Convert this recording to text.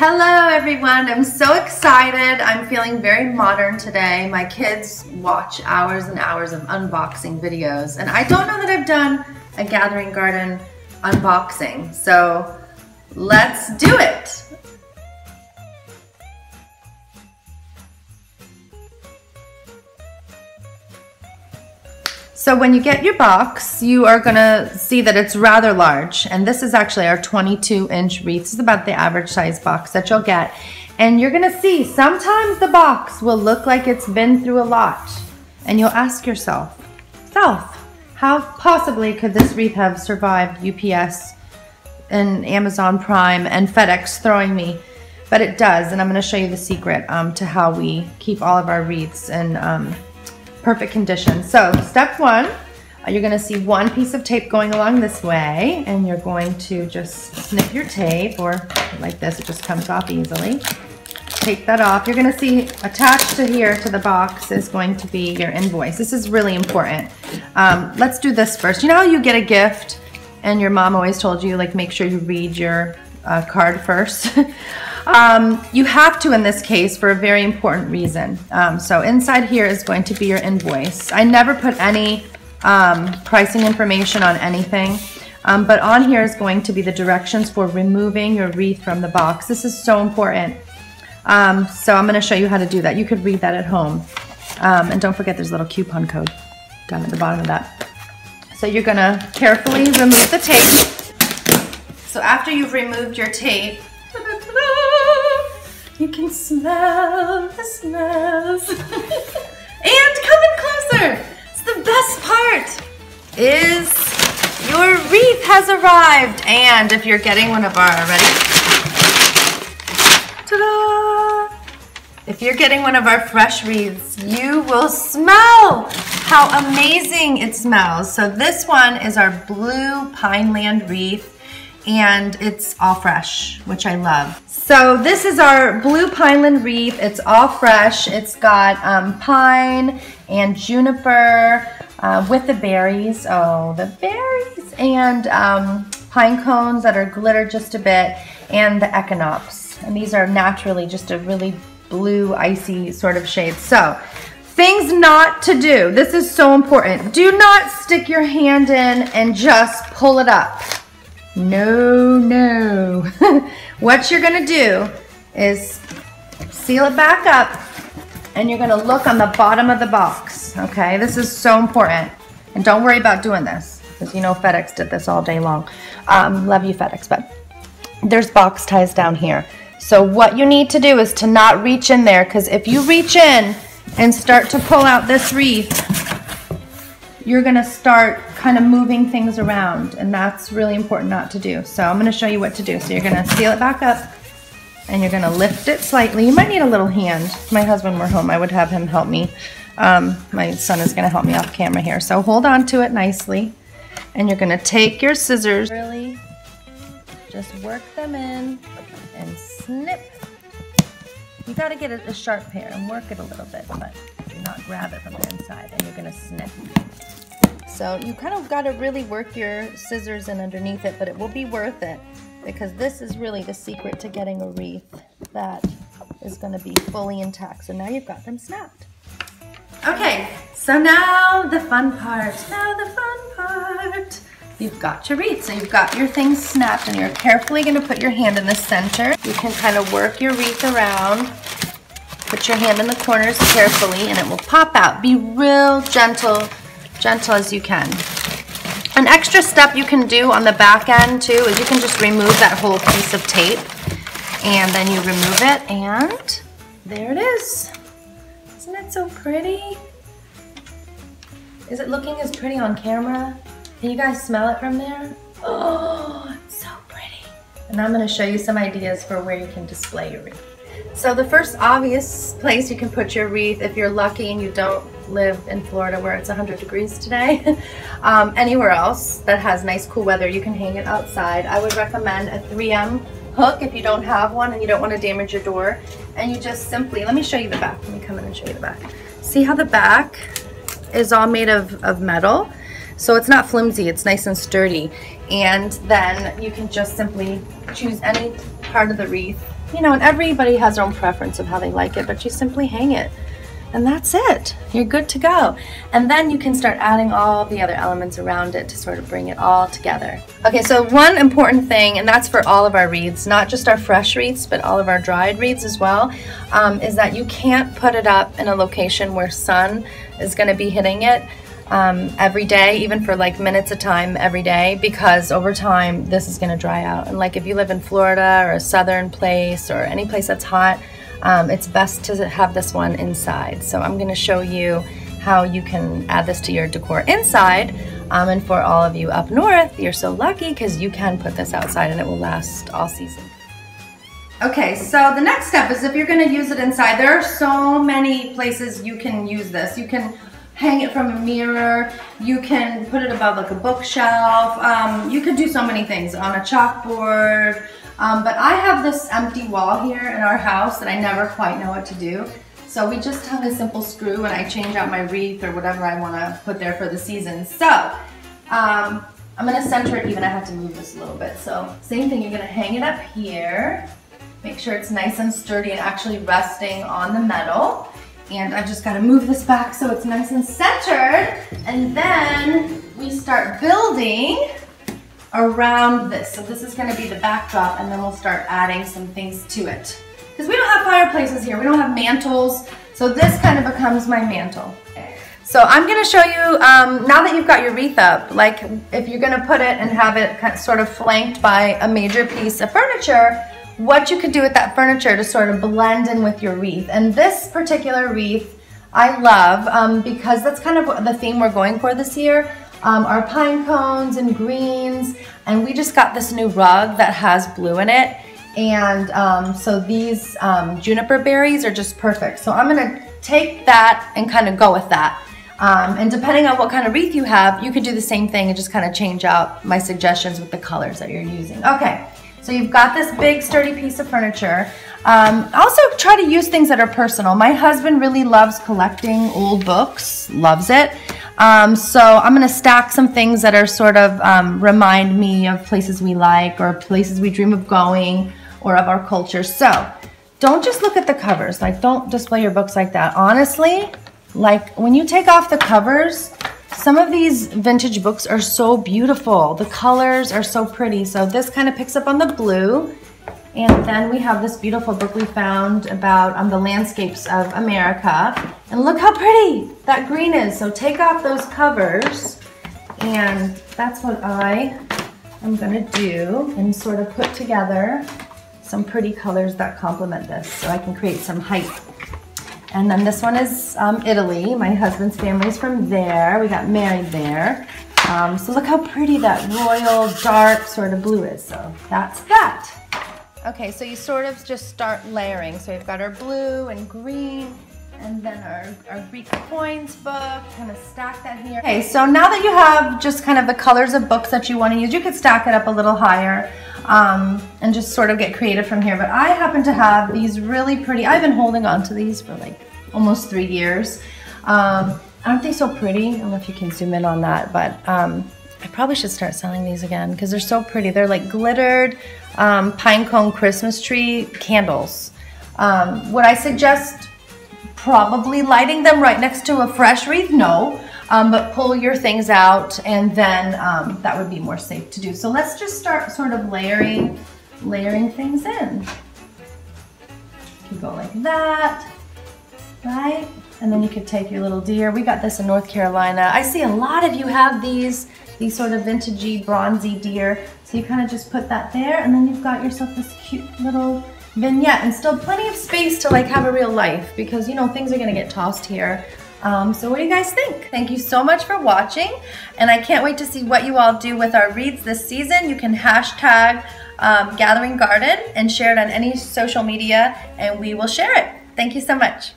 Hello everyone, I'm so excited. I'm feeling very modern today. My kids watch hours and hours of unboxing videos, and I don't know that I've done a Gathering Garden unboxing, so let's do it. So when you get your box, you are gonna see that it's rather large, and this is actually our 22-inch wreath. This is about the average size box that you'll get. And you're gonna see sometimes the box will look like it's been through a lot, and you'll ask yourself, how possibly could this wreath have survived UPS and Amazon Prime and FedEx throwing me? But it does, and I'm gonna show you the secret to how we keep all of our wreaths in perfect condition. So step one, you're going to see one piece of tape going along this way, and you're going to just snip your tape, or like this, it just comes off easily. Take that off. You're going to see attached to here to the box is going to be your invoice. This is really important. Let's do this first. You know how you get a gift and your mom always told you, like, make sure you read your card first? You have to in this case for a very important reason. So inside here is going to be your invoice. I never put any pricing information on anything, but on here is going to be the directions for removing your wreath from the box. This is so important. So I'm going to show you how to do that. You could read that at home. And don't forget there's a little coupon code down at the bottom of that. So you're going to carefully remove the tape. So after you've removed your tape, you can smell the smells. And come in closer. It's the best part is your wreath has arrived. And if you're getting one of our, ready? Ta-da! If you're getting one of our fresh wreaths, you will smell how amazing it smells. So this one is our blue Pineland wreath, and it's all fresh, which I love. So this is our blue Pineland wreath. It's all fresh. It's got pine and juniper with the berries. Oh, the berries. And pine cones that are glittered just a bit, and the echinops. And these are naturally just a really blue, icy sort of shade. So things not to do. This is so important. Do not stick your hand in and just pull it up. No. What you're gonna do is seal it back up, and you're gonna look on the bottom of the box, okay? This is so important. And don't worry about doing this, because you know FedEx did this all day long. Love you, FedEx, but there's box ties down here. So what you need to do is to not reach in there, because if you reach in and start to pull out this wreath, you're gonna start kind of moving things around, and that's really important not to do. So I'm gonna show you what to do. So you're gonna seal it back up, and you're gonna lift it slightly. You might need a little hand. If my husband were home, I would have him help me. My son is gonna help me off camera here. So hold on to it nicely, and you're gonna take your scissors, really just work them in and snip. You gotta get a sharp pair and work it a little bit, but do not grab it from the inside, and you're gonna snip. So you kind of got to really work your scissors in underneath it, but it will be worth it, because this is really the secret to getting a wreath that is going to be fully intact. So now you've got them snapped. Okay, so now the fun part. You've got your wreath, so you've got your things snapped, and you're carefully going to put your hand in the center. You can kind of work your wreath around. Put your hand in the corners carefully, and it will pop out. Be real gentle as you can. An extra step you can do on the back end too is you can just remove that whole piece of tape, and then you remove it, and there it is. Isn't it so pretty? Is it looking as pretty on camera? Can you guys smell it from there? Oh, it's so pretty. And I'm going to show you some ideas for where you can display your wreath. So the first obvious place you can put your wreath, if you're lucky and you don't live in Florida where it's 100 degrees today, anywhere else that has nice cool weather, you can hang it outside. I would recommend a 3M hook if you don't have one and you don't want to damage your door. And you just simply, let me show you the back. Let me come in and show you the back. See how the back is all made of metal? So it's not flimsy, it's nice and sturdy. And then you can just simply choose any part of the wreath you know, and everybody has their own preference of how they like it, but you simply hang it. And that's it. You're good to go. And then you can start adding all the other elements around it to sort of bring it all together. Okay, so one important thing, and that's for all of our wreaths, not just our fresh wreaths, but all of our dried wreaths as well, is that you can't put it up in a location where sun is going to be hitting it every day, even for like minutes at a time every day, because over time this is going to dry out. And like if you live in Florida or a southern place or any place that's hot, it's best to have this one inside. So I'm going to show you how you can add this to your decor inside. And for all of you up north, you're so lucky because you can put this outside and it will last all season. Okay, so the next step is if you're going to use it inside, there are so many places you can use this. You can hang it from a mirror, you can put it above like a bookshelf, you could do so many things on a chalkboard. But I have this empty wall here in our house that I never quite know what to do. So we just have a simple screw and I change out my wreath or whatever I want to put there for the season. So I'm going to center it even. I have to move this a little bit. So same thing, you're going to hang it up here. Make sure it's nice and sturdy and actually resting on the metal. And I've just got to move this back so it's nice and centered. And then we start building around this. So this is going to be the backdrop and then we'll start adding some things to it. Because we don't have fireplaces here, we don't have mantles, so this kind of becomes my mantle. So I'm going to show you, now that you've got your wreath up, like if you're going to put it and have it sort of flanked by a major piece of furniture, what you could do with that furniture to sort of blend in with your wreath. And this particular wreath I love because that's kind of the theme we're going for this year. Our pine cones and greens, and we just got this new rug that has blue in it, and so these juniper berries are just perfect. So I'm gonna take that and kind of go with that, and depending on what kind of wreath you have, you could do the same thing and just kind of change out my suggestions with the colors that you're using. Okay, so you've got this big sturdy piece of furniture. Also try to use things that are personal. My husband really loves collecting old books, loves it. So I'm going to stack some things that are sort of remind me of places we like or places we dream of going or of our culture. So don't just look at the covers. Like, don't display your books like that. Honestly, like when you take off the covers, some of these vintage books are so beautiful. The colors are so pretty. So this kind of picks up on the blue. And then we have this beautiful book we found about the landscapes of America. And look how pretty that green is. So take off those covers. And that's what I am going to do and sort of put together some pretty colors that complement this. So I can create some height. And then this one is Italy. My husband's family's from there. We got married there. So look how pretty that royal dark sort of blue is. So that's that. Okay, so you sort of just start layering. So we've got our blue and green, and then our Greek coins book, kind of stack that here. Okay, so now that you have just kind of the colors of books that you want to use, you could stack it up a little higher and just sort of get creative from here. But I happen to have these really pretty, I've been holding on to these for like almost 3 years. Aren't they so pretty? I don't know if you can zoom in on that, but I probably should start selling these again because they're so pretty. They're like glittered pine cone Christmas tree candles. Would I suggest probably lighting them right next to a fresh wreath? No, but pull your things out and then that would be more safe to do. So let's just start sort of layering things in. You go like that, right? And then you could take your little deer. We got this in North Carolina. I see a lot of you have these sort of vintagey, bronzy deer. So you kind of just put that there, and then you've got yourself this cute little vignette, and still plenty of space to like have a real life, because you know things are gonna get tossed here. So what do you guys think? Thank you so much for watching, and I can't wait to see what you all do with our wreaths this season. You can hashtag Gathering Garden and share it on any social media, and we will share it. Thank you so much.